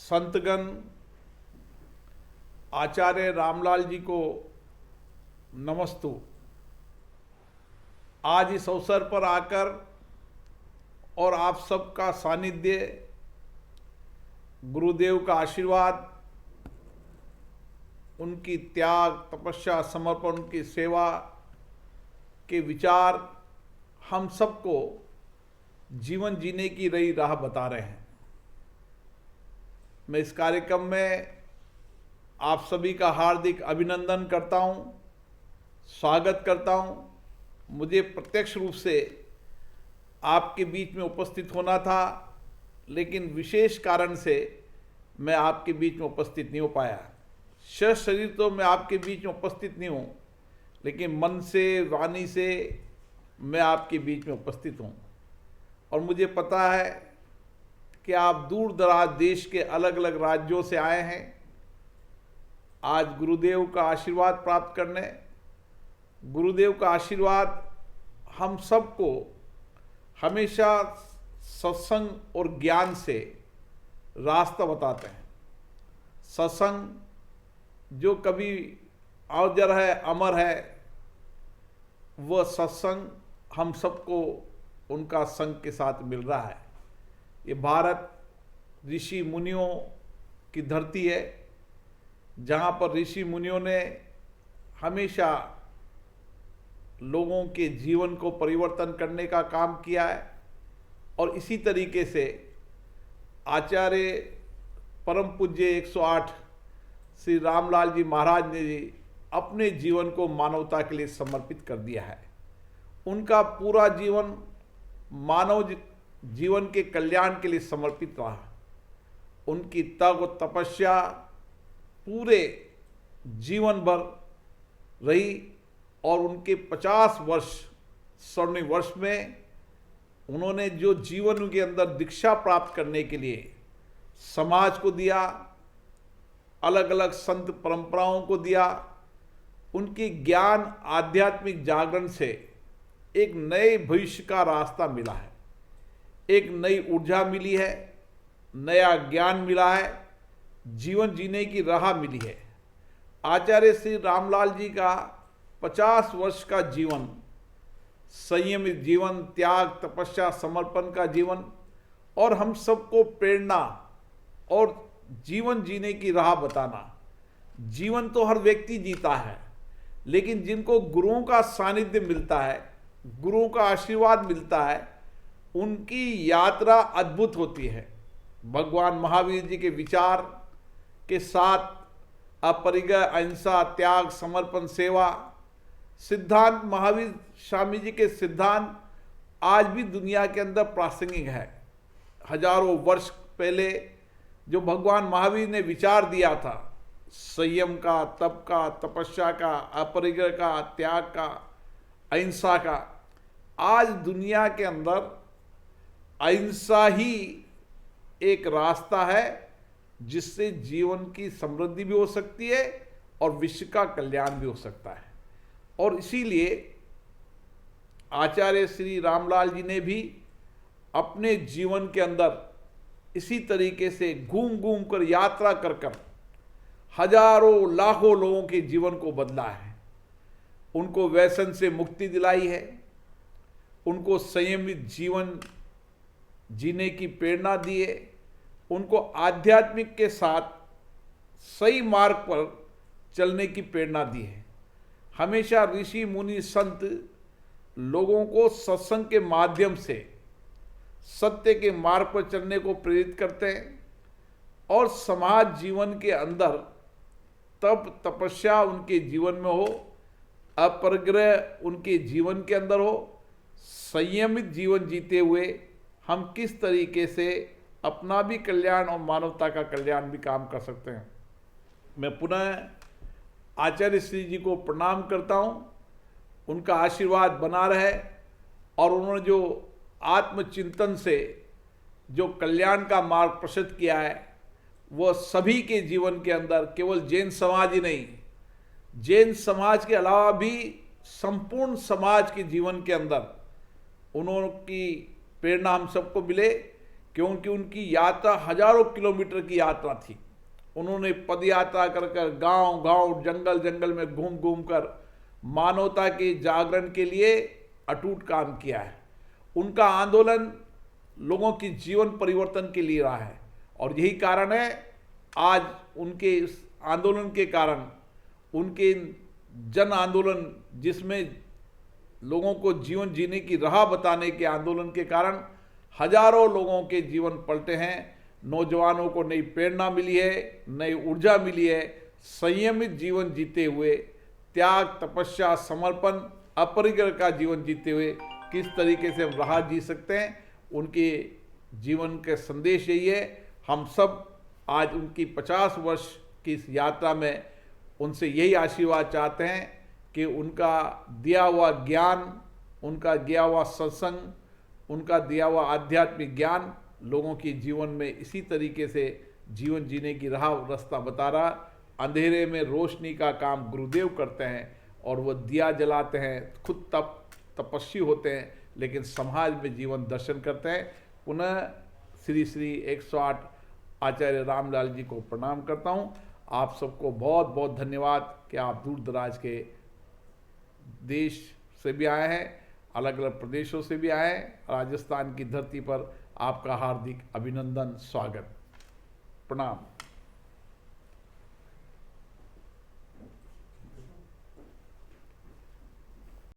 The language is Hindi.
संतगण आचार्य रामलाल जी को नमस्तु। आज इस अवसर पर आकर और आप सबका सानिध्य, गुरुदेव का आशीर्वाद, उनकी त्याग, तपस्या, समर्पण, उनकी सेवा के विचार हम सबको जीवन जीने की नई राह बता रहे हैं। मैं इस कार्यक्रम में आप सभी का हार्दिक अभिनंदन करता हूं, स्वागत करता हूं। मुझे प्रत्यक्ष रूप से आपके बीच में उपस्थित होना था, लेकिन विशेष कारण से मैं आपके बीच में उपस्थित नहीं हो पाया। शरीर तो मैं आपके बीच में उपस्थित नहीं हूँ, लेकिन मन से, वाणी से मैं आपके बीच में उपस्थित हूँ। और मुझे पता है कि आप दूर दराज देश के अलग अलग राज्यों से आए हैं आज गुरुदेव का आशीर्वाद प्राप्त करने। गुरुदेव का आशीर्वाद हम सबको हमेशा सत्संग और ज्ञान से रास्ता बताते हैं। सत्संग जो कभी अजर है, अमर है, वह सत्संग हम सबको उनका संग के साथ मिल रहा है। ये भारत ऋषि मुनियों की धरती है, जहाँ पर ऋषि मुनियों ने हमेशा लोगों के जीवन को परिवर्तन करने का काम किया है। और इसी तरीके से आचार्य परम पूज्य 108 श्री रामलाल जी महाराज ने जी अपने जीवन को मानवता के लिए समर्पित कर दिया है। उनका पूरा जीवन मानव जीवन के कल्याण के लिए समर्पित रहा। उनकी तप और तपस्या पूरे जीवन भर रही और उनके 50 वर्ष स्वर्णिम वर्ष में उन्होंने जो जीवन के अंदर दीक्षा प्राप्त करने के लिए समाज को दिया, अलग अलग संत परंपराओं को दिया, उनकी ज्ञान आध्यात्मिक जागरण से एक नए भविष्य का रास्ता मिला है, एक नई ऊर्जा मिली है, नया ज्ञान मिला है, जीवन जीने की राह मिली है। आचार्य श्री रामलाल जी का 50 वर्ष का जीवन, संयमित जीवन, त्याग, तपस्या, समर्पण का जीवन और हम सबको प्रेरणा और जीवन जीने की राह बताना। जीवन तो हर व्यक्ति जीता है, लेकिन जिनको गुरुओं का सानिध्य मिलता है, गुरुओं का आशीर्वाद मिलता है, उनकी यात्रा अद्भुत होती है। भगवान महावीर जी के विचार के साथ अपरिग्रह, अहिंसा, त्याग, समर्पण, सेवा सिद्धांत, महावीर स्वामी जी के सिद्धांत आज भी दुनिया के अंदर प्रासंगिक है। हजारों वर्ष पहले जो भगवान महावीर ने विचार दिया था, संयम का, तप का, तपस्या का, अपरिग्रह का, त्याग का, अहिंसा का, आज दुनिया के अंदर अहिंसा ही एक रास्ता है जिससे जीवन की समृद्धि भी हो सकती है और विश्व का कल्याण भी हो सकता है। और इसीलिए आचार्य श्री रामलाल जी ने भी अपने जीवन के अंदर इसी तरीके से घूम घूम कर, यात्रा कर कर हजारों लाखों लोगों के जीवन को बदला है। उनको व्यसन से मुक्ति दिलाई है, उनको संयमित जीवन जीने की प्रेरणा दी है, उनको आध्यात्मिक के साथ सही मार्ग पर चलने की प्रेरणा दी है। हमेशा ऋषि मुनि संत लोगों को सत्संग के माध्यम से सत्य के मार्ग पर चलने को प्रेरित करते हैं और समाज जीवन के अंदर तप तपस्या उनके जीवन में हो, अपरिग्रह उनके जीवन के अंदर हो, संयमित जीवन जीते हुए हम किस तरीके से अपना भी कल्याण और मानवता का कल्याण भी काम कर सकते हैं। मैं पुनः आचार्य श्री जी को प्रणाम करता हूँ। उनका आशीर्वाद बना रहे और उन्होंने जो आत्मचिंतन से जो कल्याण का मार्ग प्रशस्त किया है, वह सभी के जीवन के अंदर, केवल जैन समाज ही नहीं, जैन समाज के अलावा भी संपूर्ण समाज के जीवन के अंदर उन्होंने की प्रेरणा हम सबको मिले क्योंकि उनकी यात्रा हजारों किलोमीटर की यात्रा थी। उन्होंने पद यात्रा कर कर, गांव गांव, जंगल जंगल में घूम घूम कर मानवता के जागरण के लिए अटूट काम किया है। उनका आंदोलन लोगों की जीवन परिवर्तन के लिए रहा है, और यही कारण है आज उनके इस आंदोलन के कारण, उनके जन आंदोलन जिसमें लोगों को जीवन जीने की राह बताने के आंदोलन के कारण हजारों लोगों के जीवन पलटे हैं। नौजवानों को नई प्रेरणा मिली है, नई ऊर्जा मिली है। संयमित जीवन जीते हुए, त्याग, तपस्या, समर्पण, अपरिग्रह का जीवन जीते हुए किस तरीके से हम राह जी सकते हैं, उनके जीवन के संदेश यही है। हम सब आज उनकी 50 वर्ष की इस यात्रा में उनसे यही आशीर्वाद चाहते हैं कि उनका दिया हुआ ज्ञान, उनका दिया हुआ सत्संग, उनका दिया हुआ आध्यात्मिक ज्ञान लोगों के जीवन में इसी तरीके से जीवन जीने की राह रास्ता बता रहा। अंधेरे में रोशनी का काम गुरुदेव करते हैं, और वो दिया जलाते हैं, खुद तपस्वी होते हैं, लेकिन समाज में जीवन दर्शन करते हैं। पुनः श्री श्री 108 आचार्य रामलाल जी को प्रणाम करता हूँ। आप सबको बहुत बहुत धन्यवाद कि आप दूर दराज के देश से भी आए हैं, अलग अलग प्रदेशों से भी आए हैं। राजस्थान की धरती पर आपका हार्दिक अभिनंदन, स्वागत, प्रणाम।